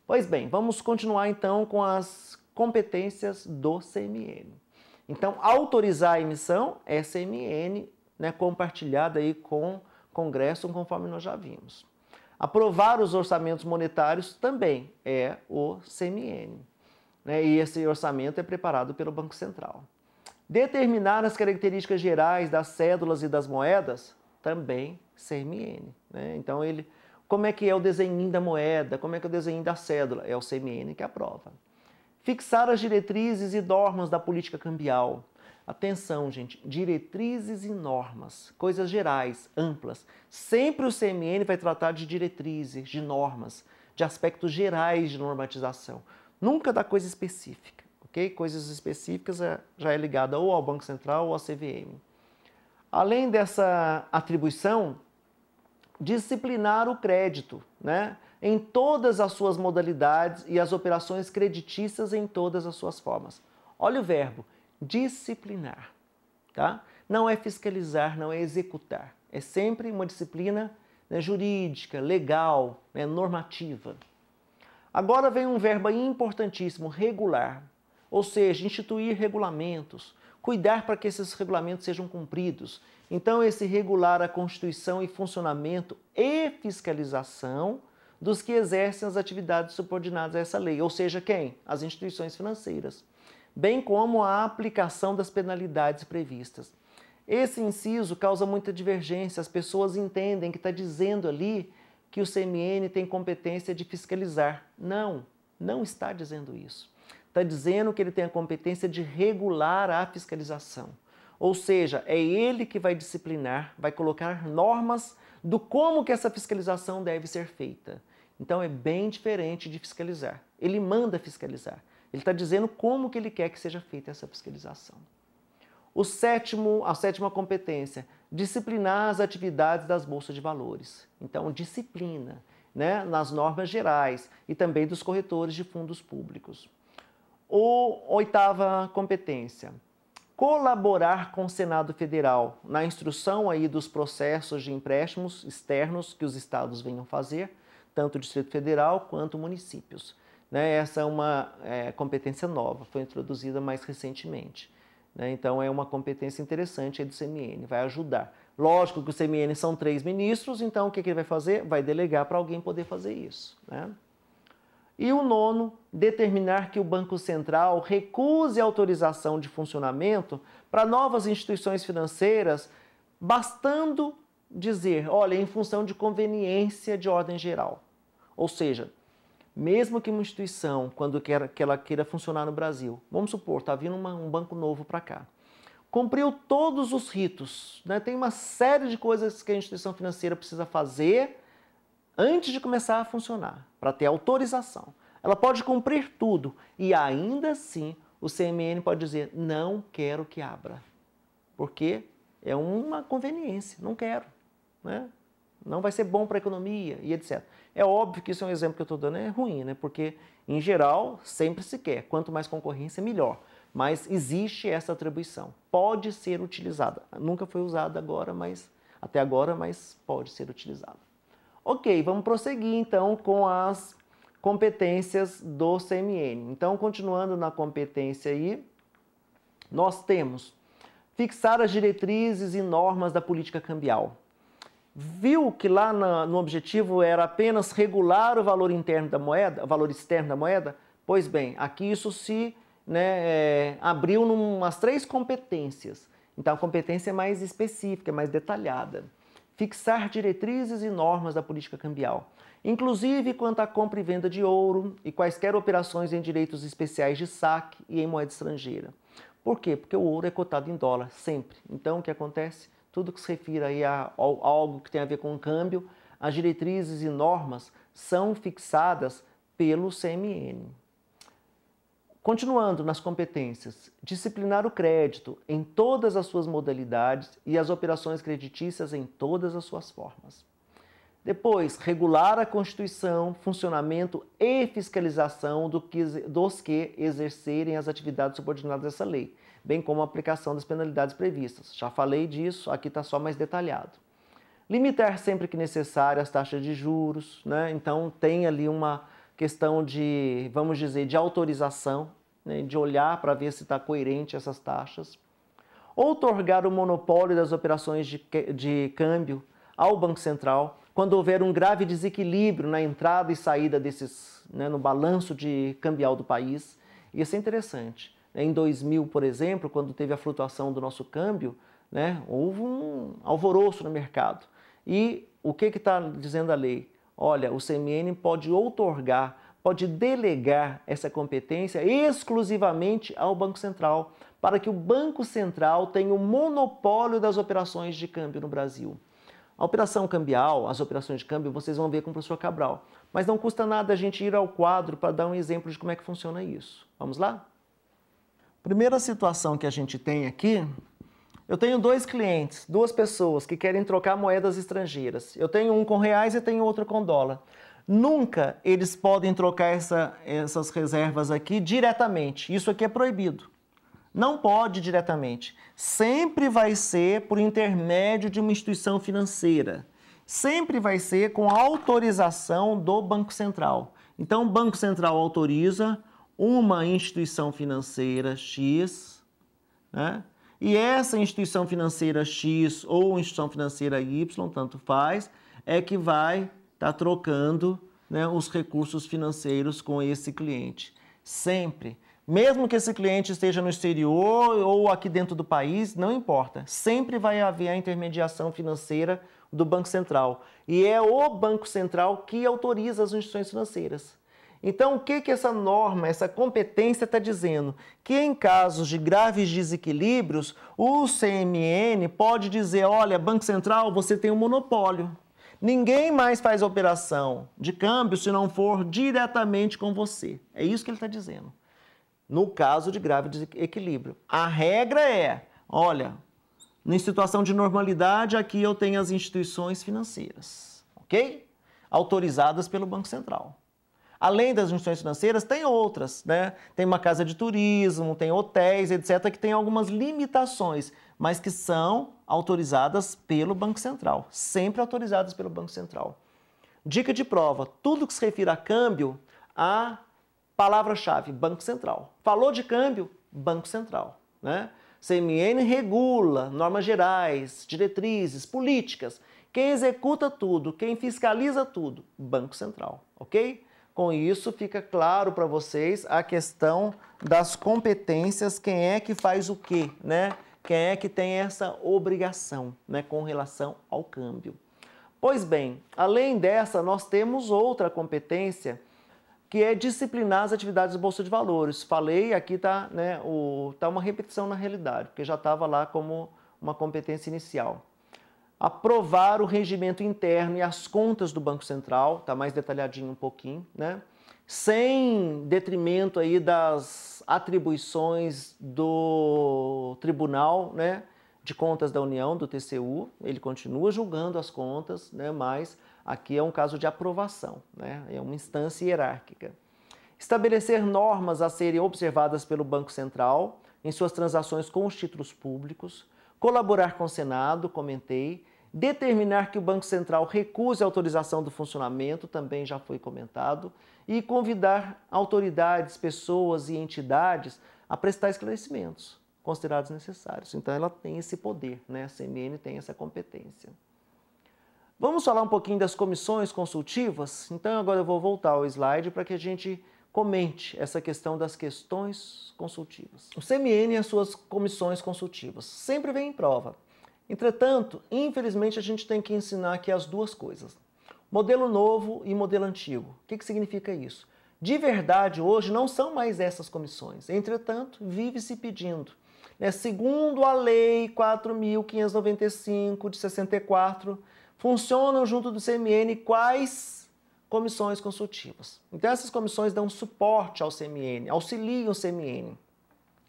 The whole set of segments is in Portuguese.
Pois bem, vamos continuar então com as competências do CMN. Então, autorizar a emissão é CMN, né, compartilhada aí com o Congresso, conforme nós já vimos. Aprovar os orçamentos monetários também é o CMN, né, e esse orçamento é preparado pelo Banco Central. Determinar as características gerais das cédulas e das moedas, também CMN. Né? Então, como é que é o desenho da moeda, como é que é o desenho da cédula? É o CMN que aprova. Fixar as diretrizes e normas da política cambial. Atenção, gente, diretrizes e normas, coisas gerais, amplas. Sempre o CMN vai tratar de diretrizes, de normas, de aspectos gerais de normatização. Nunca da coisa específica. Okay? Coisas específicas já é ligada ou ao Banco Central ou à CVM. Além dessa atribuição, disciplinar o crédito, né, em todas as suas modalidades e as operações creditícias em todas as suas formas. Olha o verbo, disciplinar. Tá? Não é fiscalizar, não é executar. É sempre uma disciplina, né, jurídica, legal, né, normativa. Agora vem um verbo importantíssimo, regular. Ou seja, instituir regulamentos, cuidar para que esses regulamentos sejam cumpridos. Então, esse regular a constituição e funcionamento e fiscalização dos que exercem as atividades subordinadas a essa lei. Ou seja, quem? As instituições financeiras. Bem como a aplicação das penalidades previstas. Esse inciso causa muita divergência. As pessoas entendem que está dizendo ali que o CMN tem competência de fiscalizar. Não, não está dizendo isso. Está dizendo que ele tem a competência de regular a fiscalização. Ou seja, é ele que vai disciplinar, vai colocar normas do como que essa fiscalização deve ser feita. Então é bem diferente de fiscalizar. Ele manda fiscalizar. Ele está dizendo como que ele quer que seja feita essa fiscalização. A sétima competência, disciplinar as atividades das bolsas de valores. Então, disciplina, né, nas normas gerais e também dos corretores de fundos públicos. Oitava competência, colaborar com o Senado Federal na instrução aí dos processos de empréstimos externos que os estados venham fazer, tanto o Distrito Federal quanto municípios. Né? Essa é uma competência nova, foi introduzida mais recentemente. Né? Então, é uma competência interessante aí do CMN, vai ajudar. Lógico que o CMN são 3 ministros, então o que ele vai fazer? Vai delegar para alguém poder fazer isso. Né? E o nono, determinar que o Banco Central recuse a autorização de funcionamento para novas instituições financeiras, bastando dizer, olha, em função de conveniência de ordem geral. Ou seja, mesmo que uma instituição, quando ela queira funcionar no Brasil, vamos supor, está vindo um banco novo para cá, cumpriu todos os ritos, né? Tem uma série de coisas que a instituição financeira precisa fazer antes de começar a funcionar, para ter autorização. Ela pode cumprir tudo e ainda assim o CMN pode dizer, não quero que abra, porque é uma conveniência, não quero, né? Não vai ser bom para a economia e etc. É óbvio que isso é um exemplo que eu estou dando, é ruim, né? Porque, em geral, sempre se quer. Quanto mais concorrência, melhor. Mas existe essa atribuição. Pode ser utilizada. Nunca foi usada até agora, mas pode ser utilizada. Ok, vamos prosseguir então com as competências do CMN. Então, continuando na competência aí, nós temos fixar as diretrizes e normas da política cambial. Viu que lá no objetivo era apenas regular o valor interno da moeda, o valor externo da moeda? Pois bem, aqui isso se abriu em umas 3 competências. Então a competência é mais específica, mais detalhada. Fixar diretrizes e normas da política cambial, inclusive quanto à compra e venda de ouro e quaisquer operações em direitos especiais de saque e em moeda estrangeira. Por quê? Porque o ouro é cotado em dólar, sempre. Então o que acontece? Tudo que se refira aí a algo que tem a ver com o câmbio, as diretrizes e normas são fixadas pelo CMN. Continuando nas competências, disciplinar o crédito em todas as suas modalidades e as operações creditícias em todas as suas formas. Depois, regular a constituição, funcionamento e fiscalização dos que exercerem as atividades subordinadas a essa lei, bem como a aplicação das penalidades previstas. Já falei disso, aqui está só mais detalhado. Limitar sempre que necessário as taxas de juros, né? Então tem ali uma questão de, vamos dizer, de autorização, né, de olhar para ver se está coerente essas taxas. Outorgar o monopólio das operações de câmbio ao Banco Central, quando houver um grave desequilíbrio na entrada e saída desses, né, no balanço cambial do país. Isso é interessante. Em 2000, por exemplo, quando teve a flutuação do nosso câmbio, né, houve um alvoroço no mercado. E o que está dizendo a lei? Olha, o CMN pode outorgar, pode delegar essa competência exclusivamente ao Banco Central, para que o Banco Central tenha o monopólio das operações de câmbio no Brasil. A operação cambial, as operações de câmbio, vocês vão ver com o professor Cabral. Mas não custa nada a gente ir ao quadro para dar um exemplo de como é que funciona isso. Vamos lá? Primeira situação que a gente tem aqui, eu tenho dois clientes, duas pessoas que querem trocar moedas estrangeiras. Eu tenho um com reais e tenho outro com dólar. Nunca eles podem trocar essas reservas aqui diretamente. Isso aqui é proibido. Não pode diretamente. Sempre vai ser por intermédio de uma instituição financeira. Sempre vai ser com autorização do Banco Central. Então, o Banco Central autoriza uma instituição financeira X, né? E essa instituição financeira X ou instituição financeira Y, tanto faz, é que vai estar trocando, né, os recursos financeiros com esse cliente. Sempre. Mesmo que esse cliente esteja no exterior ou aqui dentro do país, não importa. Sempre vai haver a intermediação financeira do Banco Central. E é o Banco Central que autoriza as instituições financeiras. Então, o que essa norma, essa competência está dizendo? Que em casos de graves desequilíbrios, o CMN pode dizer, olha, Banco Central, você tem um monopólio. Ninguém mais faz operação de câmbio se não for diretamente com você. É isso que ele está dizendo. No caso de grave desequilíbrio. A regra é, olha, em situação de normalidade, aqui eu tenho as instituições financeiras, ok? Autorizadas pelo Banco Central. Além das instituições financeiras, tem outras, né? Tem uma casa de turismo, tem hotéis, etc., que tem algumas limitações, mas que são autorizadas pelo Banco Central, sempre autorizadas pelo Banco Central. Dica de prova, tudo que se refere a câmbio, a palavra-chave, Banco Central. Falou de câmbio, Banco Central, né? CMN regula normas gerais, diretrizes, políticas. Quem executa tudo, quem fiscaliza tudo, Banco Central, ok? Com isso, fica claro para vocês a questão das competências, quem é que faz o quê, né? Quem é que tem essa obrigação, né, com relação ao câmbio. Pois bem, além dessa, nós temos outra competência, que é disciplinar as atividades da Bolsa de Valores. Falei, aqui está, né, tá uma repetição na realidade, porque já estava lá como uma competência inicial. Aprovar o regimento interno e as contas do Banco Central, está mais detalhadinho um pouquinho, né? Sem detrimento aí das atribuições do Tribunal, né, de Contas da União, do TCU. Ele continua julgando as contas, né, mas aqui é um caso de aprovação, né? É uma instância hierárquica. Estabelecer normas a serem observadas pelo Banco Central em suas transações com os títulos públicos. Colaborar com o Senado, comentei. Determinar que o Banco Central recuse a autorização do funcionamento, também já foi comentado. E convidar autoridades, pessoas e entidades a prestar esclarecimentos considerados necessários. Então, ela tem esse poder, né? A CMN tem essa competência. Vamos falar um pouquinho das comissões consultivas? Então, agora eu vou voltar ao slide para que a gente comente essa questão das questões consultivas. O CMN e as suas comissões consultivas sempre vem em prova. Entretanto, infelizmente, a gente tem que ensinar aqui as duas coisas. Modelo novo e modelo antigo. O que significa isso? De verdade, hoje não são mais essas comissões. Entretanto, vive-se pedindo. Né? Segundo a Lei 4.595 de 64, funcionam junto do CMN quais comissões consultivas. Então, essas comissões dão suporte ao CMN, auxiliam o CMN.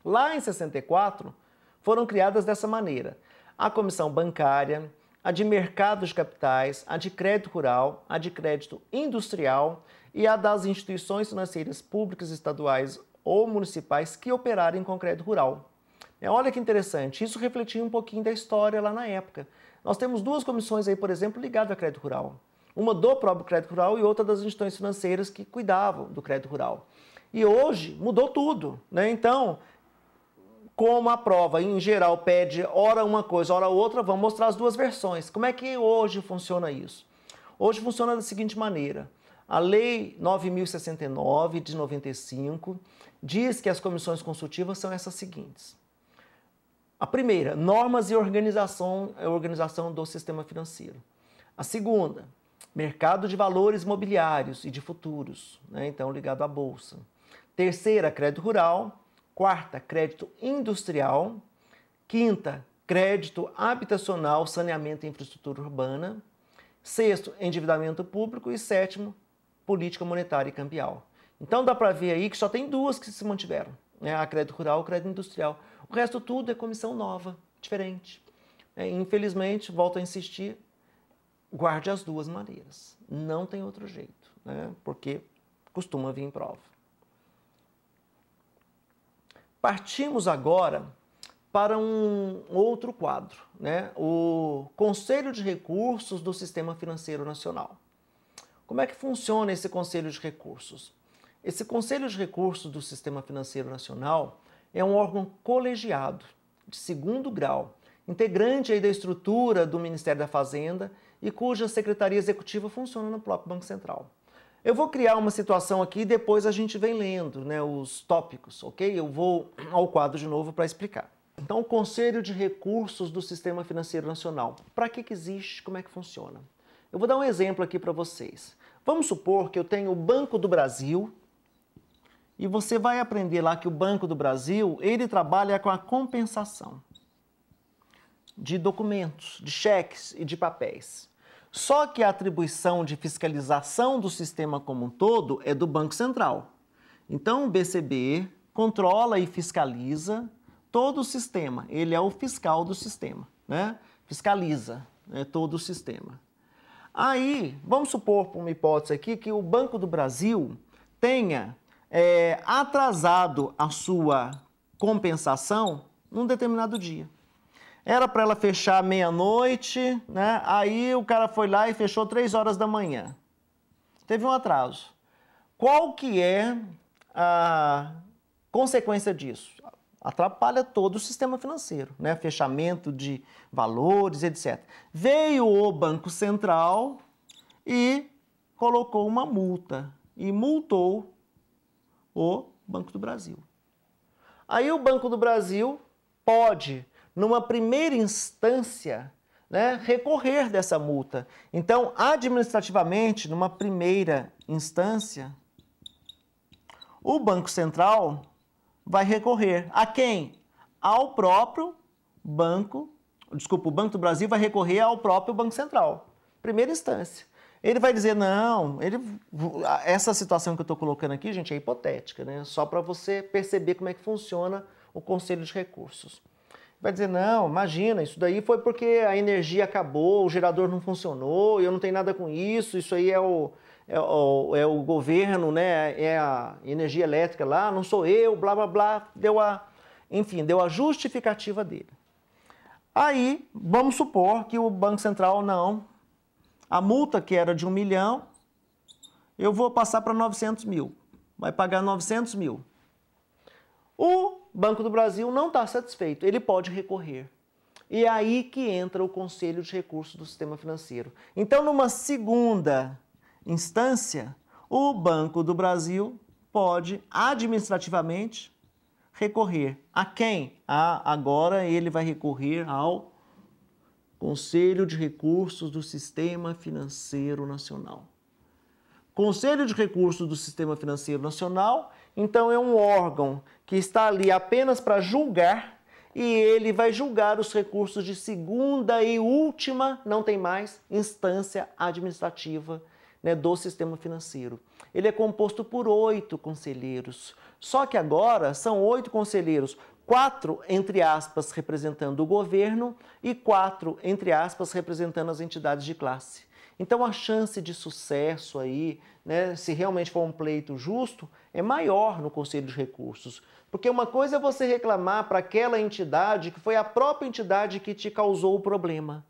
Lá em 64, foram criadas dessa maneira. A comissão bancária, a de mercado de capitais, a de crédito rural, a de crédito industrial e a das instituições financeiras públicas, estaduais ou municipais que operarem com crédito rural. Olha que interessante, isso refletia um pouquinho da história lá na época. Nós temos duas comissões aí, por exemplo, ligadas a crédito rural. Uma do próprio crédito rural e outra das instituições financeiras que cuidavam do crédito rural. E hoje mudou tudo, né? Então, como a prova, em geral, pede ora uma coisa, ora outra, vamos mostrar as duas versões. Como é que hoje funciona isso? Hoje funciona da seguinte maneira. A Lei 9.069, de 95, diz que as comissões consultivas são essas seguintes. A primeira, normas e organização do sistema financeiro. A segunda, mercado de valores mobiliários e de futuros, né? Então ligado à bolsa. Terceira, crédito rural. Quarta, crédito industrial. Quinta, crédito habitacional, saneamento e infraestrutura urbana. Sexto, endividamento público. E sétimo, política monetária e cambial. Então dá para ver aí que só tem duas que se mantiveram, né? A crédito rural e o crédito industrial. O resto tudo é comissão nova, diferente. Infelizmente, volto a insistir, guarde as duas maneiras. Não tem outro jeito, né? Porque costuma vir em prova. Partimos agora para um outro quadro, né? O Conselho de Recursos do Sistema Financeiro Nacional. Como é que funciona esse Conselho de Recursos? Esse Conselho de Recursos do Sistema Financeiro Nacional é um órgão colegiado, de segundo grau, integrante aí da estrutura do Ministério da Fazenda e cuja secretaria executiva funciona no próprio Banco Central. Eu vou criar uma situação aqui e depois a gente vem lendo, né, os tópicos, ok? Eu vou ao quadro de novo para explicar. Então, o Conselho de Recursos do Sistema Financeiro Nacional. Para que existe? Como é que funciona? Eu vou dar um exemplo aqui para vocês. Vamos supor que eu tenho o Banco do Brasil e você vai aprender lá que o Banco do Brasil, ele trabalha com a compensação de documentos, de cheques e de papéis. Só que a atribuição de fiscalização do sistema como um todo é do Banco Central. Então, o BCB controla e fiscaliza todo o sistema. Ele é o fiscal do sistema, né? Fiscaliza, né, todo o sistema. Aí, vamos supor, por uma hipótese aqui, que o Banco do Brasil tenha atrasado a sua compensação num determinado dia. Era para ela fechar meia-noite, né? Aí o cara foi lá e fechou 3 horas da manhã. Teve um atraso. Qual que é a consequência disso? Atrapalha todo o sistema financeiro, né? Fechamento de valores, etc. Veio o Banco Central e colocou uma multa e multou o Banco do Brasil. Aí o Banco do Brasil pode, numa primeira instância, né, recorrer dessa multa. Então, administrativamente, numa primeira instância, o Banco Central vai recorrer a quem? Ao próprio banco, o Banco do Brasil vai recorrer ao próprio Banco Central. Primeira instância. Ele vai dizer, não, essa situação que eu estou colocando aqui, gente, é hipotética, né? Só para você perceber como é que funciona o Conselho de Recursos. Vai dizer, não, imagina, isso daí foi porque a energia acabou, o gerador não funcionou, eu não tenho nada com isso aí é o governo, né? É a energia elétrica lá, não sou eu, blá, blá, blá. Deu a justificativa dele. Aí, vamos supor que o Banco Central, não, a multa que era de 1 milhão, eu vou passar para 900 mil. Vai pagar 900 mil. O Banco do Brasil não está satisfeito, ele pode recorrer. E é aí que entra o Conselho de Recursos do Sistema Financeiro. Então, numa segunda instância, o Banco do Brasil pode administrativamente recorrer. A quem? Agora ele vai recorrer ao Conselho de Recursos do Sistema Financeiro Nacional. Conselho de Recursos do Sistema Financeiro Nacional, então, é um órgão que está ali apenas para julgar e ele vai julgar os recursos de segunda e última, não tem mais, instância administrativa, né, do sistema financeiro. Ele é composto por 8 conselheiros, só que agora são 8 conselheiros, 4, entre aspas, representando o governo e 4, entre aspas, representando as entidades de classe. Então, a chance de sucesso aí, né, se realmente for um pleito justo, é maior no Conselho de Recursos. Porque uma coisa é você reclamar para aquela entidade que foi a própria entidade que te causou o problema.